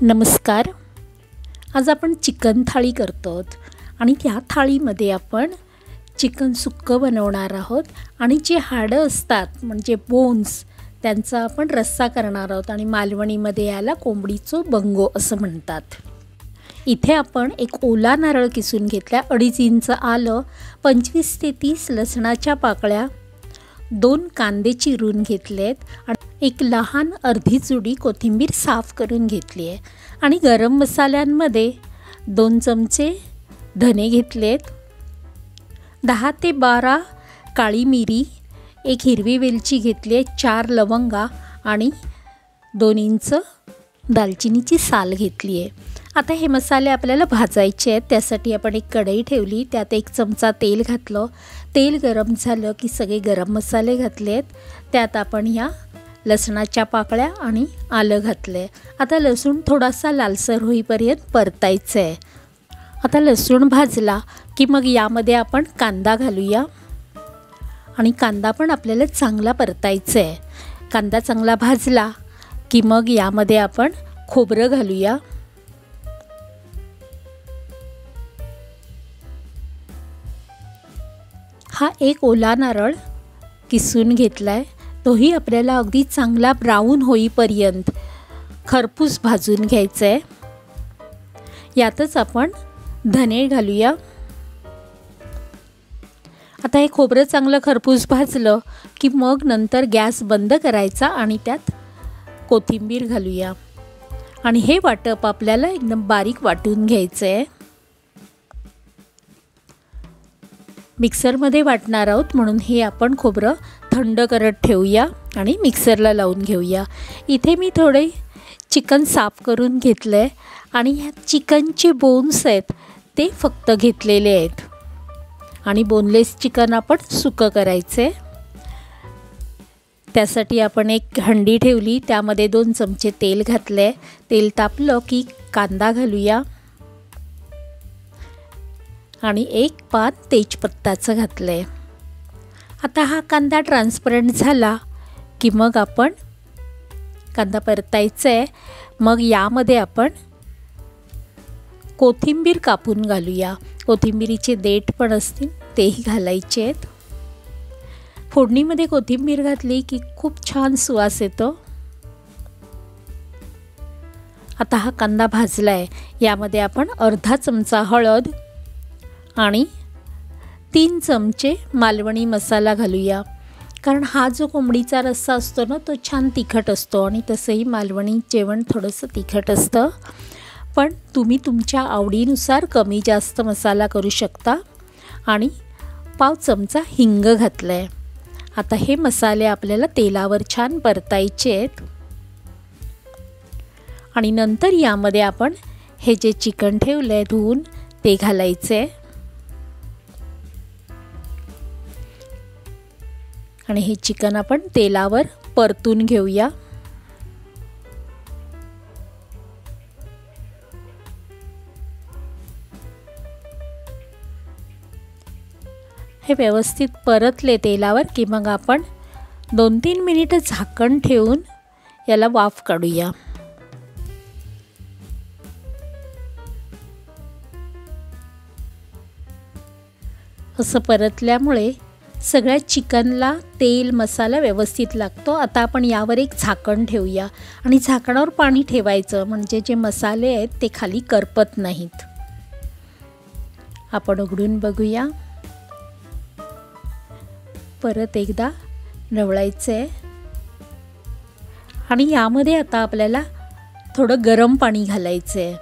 नमस्कार. आज आपण चिकन थाळी करतो आणि त्या थाळीमध्ये आपण चिकन सुक्कं बनवणार आहोत आणि जे हाडं असतात म्हणजे बोन्स त्यांचा आपण रस्सा करणार आहोत आणि मालवणीमध्ये याला कोंबडीचो बंगो असं म्हणतात. इथे आपण एक ओला नारळ किसून घेतला, 2.5 इंच आलं, 25 ते 30 लसणाच्या पाकळ्या, 2 कांदे चिरून घेतलेत आणि एक लहान अर्धी जुडी कोथिंबीर साफ करून घेतली आहे आणि गरम मसाल्यांमध्ये 2 चमचे धने घेतलेत, 10 ते 12 काळी मिरी, 1 हिरवी वेलची घेतली आहे, 4 लवंगा आणि 2 इंच दालचिनीची साल घेतली आहे. आता हे मसाले आपल्याला भाजायचे आहेत. त्यासाठी आपण एक कढई ठेवली, त्यात 1 चमचा तेल घातलं. तेल गरम झालं की सगळे गरम मसाले घातलेत. त्यात आपण या लसणाच्या पाकळ्या आणि आलं घातले. आता लसूण थोडासा लालसर होईपर्यंत परतायचं आहे. आता लसूण भाजला की मग यामध्ये आपण कांदा घालूया आणि कांदा पण आपल्याला चांगला परतायचा आहे. कांदा चांगला भाजला की मग यामध्ये आपण खोबरं घालूया. हा एक ओला नारळ किसून घेतला आहे, तोही आपल्याला अगदी चांगला ब्राऊन होईपर्यंत खरपूस भाजून घ्यायचा आहे. यातच आपण धने घालूया. आता हे खोबरं चांगलं खरपूस भाजलं की मग नंतर गॅस बंद करायचा आणि त्यात कोथिंबीर घालूया आणि हे वाटप आपल्याला एकदम बारीक वाटून घ्यायचं आहे. मिक्सरमध्ये वाटणार आहोत म्हणून हे आपण खोबरं थंड करत ठेवूया आणि मिक्सरला लावून घेऊया. इथे मी थोडे चिकन साफ करून घेतलं आहे आणि ह्या चिकनचे बोन्स आहेत ते फक्त घेतलेले आहेत आणि बोनलेस चिकन आपण सुकं करायचं आहे. त्यासाठी आपण एक हंडी ठेवली, त्यामध्ये 2 चमचे तेल घातले. तेल तापलं की कांदा घालूया आणि 1 पान तेजपत्ताचं घातलं आहे. आता हा कांदा ट्रान्सपरंट झाला की मग आपण कांदा परतायचा आहे. मग यामध्ये आपण कोथिंबीर कापून घालूया. कोथिंबीरीचे देठ पण असतील तेही घालायचे आहेत. फोडणीमध्ये कोथिंबीर घातली की खूप छान सुवास येतो. आता हा कांदा भाजला आहे, यामध्ये आपण अर्धा चमचा हळद आणि 3 चमचे मालवणी मसाला घालूया. कारण हा जो कोंबडीचा रस्सा असतो ना तो छान तिखट असतो आणि तसंही मालवणी जेवण थोडंसं तिखट असतं, पण तुम्ही तुमच्या आवडीनुसार कमी जास्त मसाला करू शकता. आणि 1/2 चमचा हिंग घातला आहे. आता हे मसाले आपल्याला तेलावर छान परतायचे आहेत आणि नंतर यामध्ये आपण हे जे चिकन ठेवलं आहे धुवून ते घालायचं आहे आणि हे चिकन आपण तेलावर परतून घेऊया. हे व्यवस्थित परतले तेलावर की मग आपण 2-3 मिनिटं झाकण ठेवून याला वाफ काढूया. असं परतल्यामुळे सगळ्या चिकनला तेल मसाला व्यवस्थित लागतो. आता आपण यावर एक झाकण ठेवूया आणि झाकणावर पाणी ठेवायचं म्हणजे जे मसाले आहेत ते खाली करपत नाहीत. आपण उघडून बघूया. परत एकदा ढवळायचं आहे आणि यामध्ये आता आपल्याला थोडं गरम पाणी घालायचं आहे.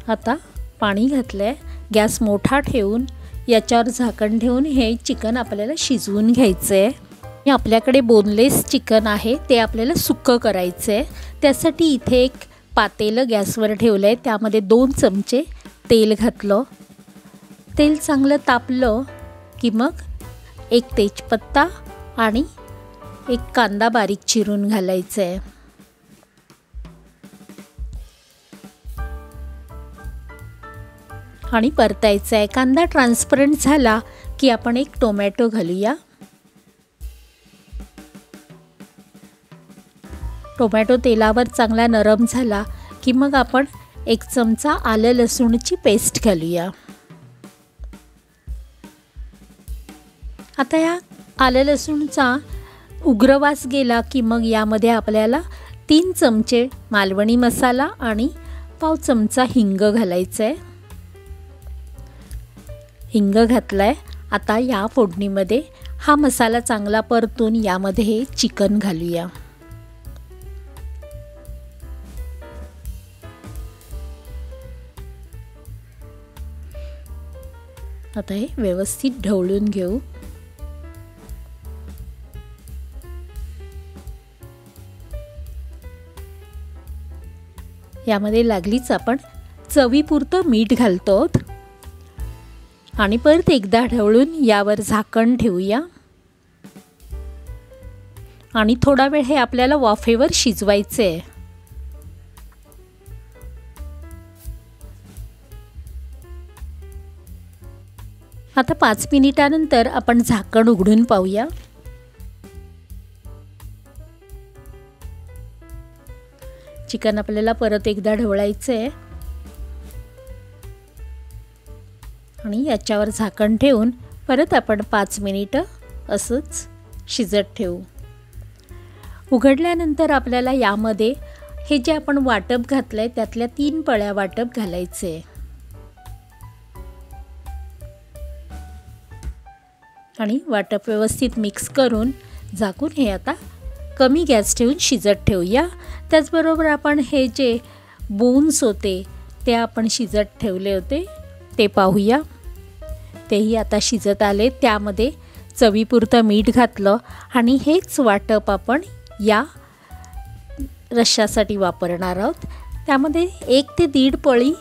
आता पाणी घातलं आहे. गॅस मोठा ठेवून याच्यावर झाकण ठेवून हे चिकन आपल्याला शिजवून घ्यायचं आहे. आपल्याकडे बोनलेस चिकन आहे ते आपल्याला सुक्कं करायचं आहे. त्यासाठी इथे एक पातेलं गॅसवर ठेवलं आहे, त्यामध्ये 2 चमचे तेल घातलं. तेल चांगलं तापलं की मग 1 तेजपत्ता आणि 1 कांदा बारीक चिरून घालायचं आहे. आणि परतायचं आहे. कांदा ट्रान्सपरंट झाला की आपण 1 टोमॅटो घालूया. टोमॅटो तेलावर चांगला नरम झाला की मग आपण 1 चमचा आलं लसूणची पेस्ट घालूया। आता या आलं लसूणचा उग्रवास गेला की मग यामध्ये आपल्याला 3 चमचे मालवणी मसाला आणि पाव चमचा हिंग घालायचं आहे। हिंग घातलाय। आता या फोडणीमध्ये हा मसाला चांगला परतून यामध्ये हे चिकन घालूया। आता हे व्यवस्थित ढवळून घेऊ। यामध्ये लागलीच आपण चवीपुरतं मीठ घालतो आणि परत एकदा ढवळून यावर झाकण ठेवूया आणि थोडा वेळ हे आपल्याला वाफेवर शिजवायचे आहे। आता 5 मिनिटानंतर आपण झाकण उघडून पाहूया। चिकन आपल्याला परत एकदा ढवळायचं आहे आणि याच्यावर झाकण ठेवून परत आपण 5 मिनिटं असंच शिजत ठेवू। उघडल्यानंतर आपल्याला यामध्ये हे जे आपण वाटप घातलंय त्यातल्या 3 पळ्या वाटप घालायचे आणि वाटप व्यवस्थित मिक्स करून झाकून हे आता कमी गॅस ठेवून शिजत ठेवूया। त्याचबरोबर आपण हे जे बोन्स होते ते आपण शिजत ठेवले होते ते पाहूया। तेही आता शिजत आले। त्यामध्ये चवीपुरतं मीठ घातलं आणि हेच वाटप आपण या रश्श्यासाठी वापरणार आहोत। त्यामध्ये 1 ते 1.5 पळी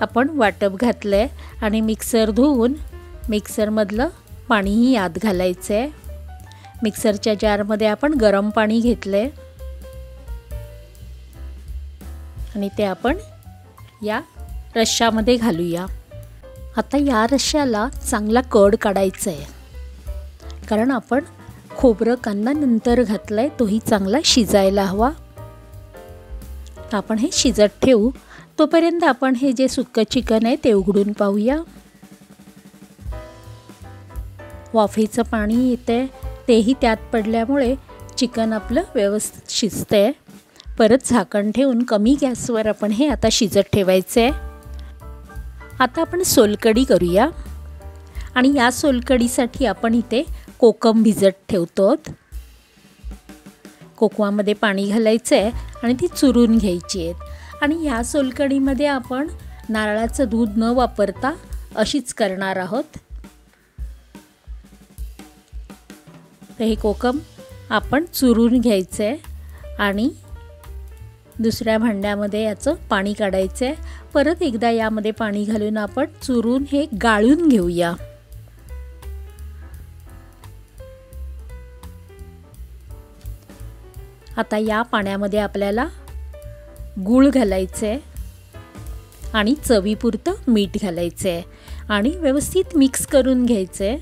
आपण वाटप घातलं आहे आणि मिक्सर धुवून मिक्सरमधलं पाणीही यात घालायचं आहे। मिक्सरच्या जारमध्ये आपण गरम पाणी घेतलं आहे आणि ते आपण या रश्श्यामध्ये घालूया। आता या रश्श्याला चांगला कड काढायचा आहे कारण आपण खोबरं कांदा नंतर घातलाय तोही चांगला शिजायला हवा। आपण हे शिजत ठेवू। तोपर्यंत आपण हे जे सुक्कं चिकन आहे ते उघडून पाहूया। वाफेचं पाणी येतंय तेही त्यात पडल्यामुळे चिकन आपलं व्यवस्थित शिजतंय। परत झाकण ठेवून कमी गॅसवर आपण हे आता शिजत ठेवायचं आहे। आता आपण सोलकढी करूया आणि या सोलकढीसाठी आपण इथे कोकम भिजत ठेवतो। कोकमामध्ये पाणी घालायचं आहे आणि ती चुरून घ्यायची आहेत आणि या सोलकढीमध्ये आपण नारळाचं दूध न वापरता अशीच करणार आहोत। तर हे कोकम आपण चुरून घ्यायचं आहे आणि दुसऱ्या भांड्यामध्ये याचं पाणी काढायचं आहे। परत एकदा यामध्ये पाणी घालून आपण चुरून हे गाळून घेऊया। आता या पाण्यामध्ये आपल्याला गूळ घालायचं आहे आणि चवीपुरतं मीठ घालायचं आहे आणि व्यवस्थित मिक्स करून घ्यायचं आहे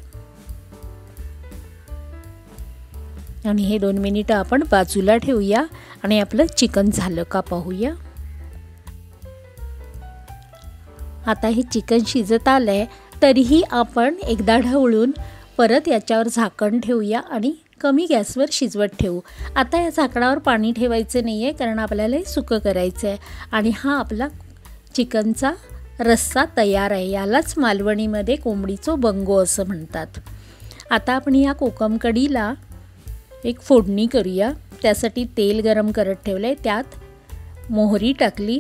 आणि हे 2 मिनिटं आपण बाजूला ठेवूया आणि आपलं चिकन झालं का पाहूया। आता हे चिकन शिजत आलंय तरीही आपण एकदा ढवळून परत याच्यावर झाकण ठेवूया आणि कमी गॅसवर शिजवत ठेवू। आता या झाकणावर पाणी ठेवायचं नाही आहे कारण आपल्याला हे सुकं करायचं आहे आणि हा आपला चिकनचा रस्सा तयार आहे। यालाच मालवणीमध्ये कोंबडीचो बंगो असं म्हणतात। आता आपण या कोकम कढीला एक फोडणी करूया। त्यासाठी तेल गरम करत ठेवले, त्यात मोहरी टाकली,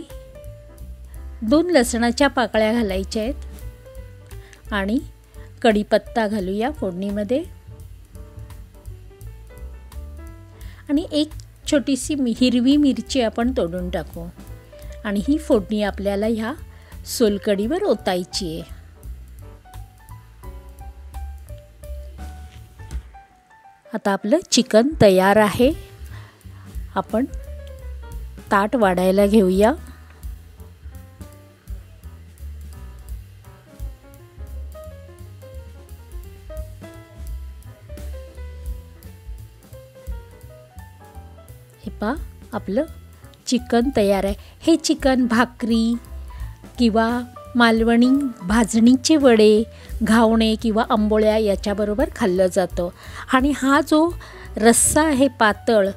2 लसणाच्या पाकळ्या घालायच्या आहेत आणि कढीपत्ता घालूया फोडणीमध्ये आणि एक छोटीशी हिरवी मिरची आपण तोडून टाकू आणि ही फोडणी आपल्याला ह्या सोलकढीवर ओतायची आहे। आता आपलं चिकन तयार आहे। आपण ताट वाढायला घेऊया। हे पहा आपलं चिकन तयार आहे. हे चिकन भाकरी किंवा मालवणी भाजणीचे वडे, घावणे किंवा आंबोळ्या याच्याबरोबर खाल्लं जातं. आणि हा जो रस्सा आहे पातळ,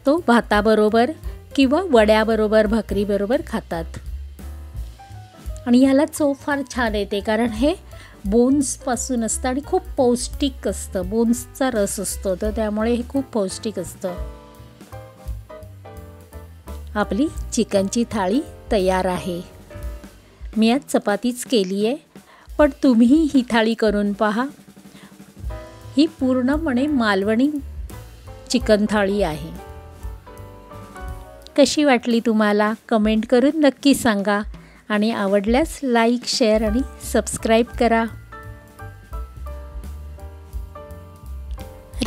तो भाताबरोबर किंवा वड्याबरोबर भाकरीबरोबर खातात. आणि ह्याला चव फार छान येते, कारण हे बोन्सपासून असतं आणि खूप पौष्टिक असतं. बोन्सचा रस असतो, तर त्यामुळे हे खूप पौष्टिक असतं. आपली चिकनची थाळी तयार आहे. मी आज चपातीच केली आहे, पण तुम्ही ही थाळी करून पहा. ही पूर्णपणे मालवणी चिकन थाळी आहे. कशी वाटली तुम्हाला कमेंट करून नक्की सांगा. आणि आवडल्यास लाईक, शेअर आणि सबस्क्राईब करा.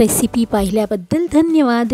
रेसिपी पाहिल्याबद्दल धन्यवाद.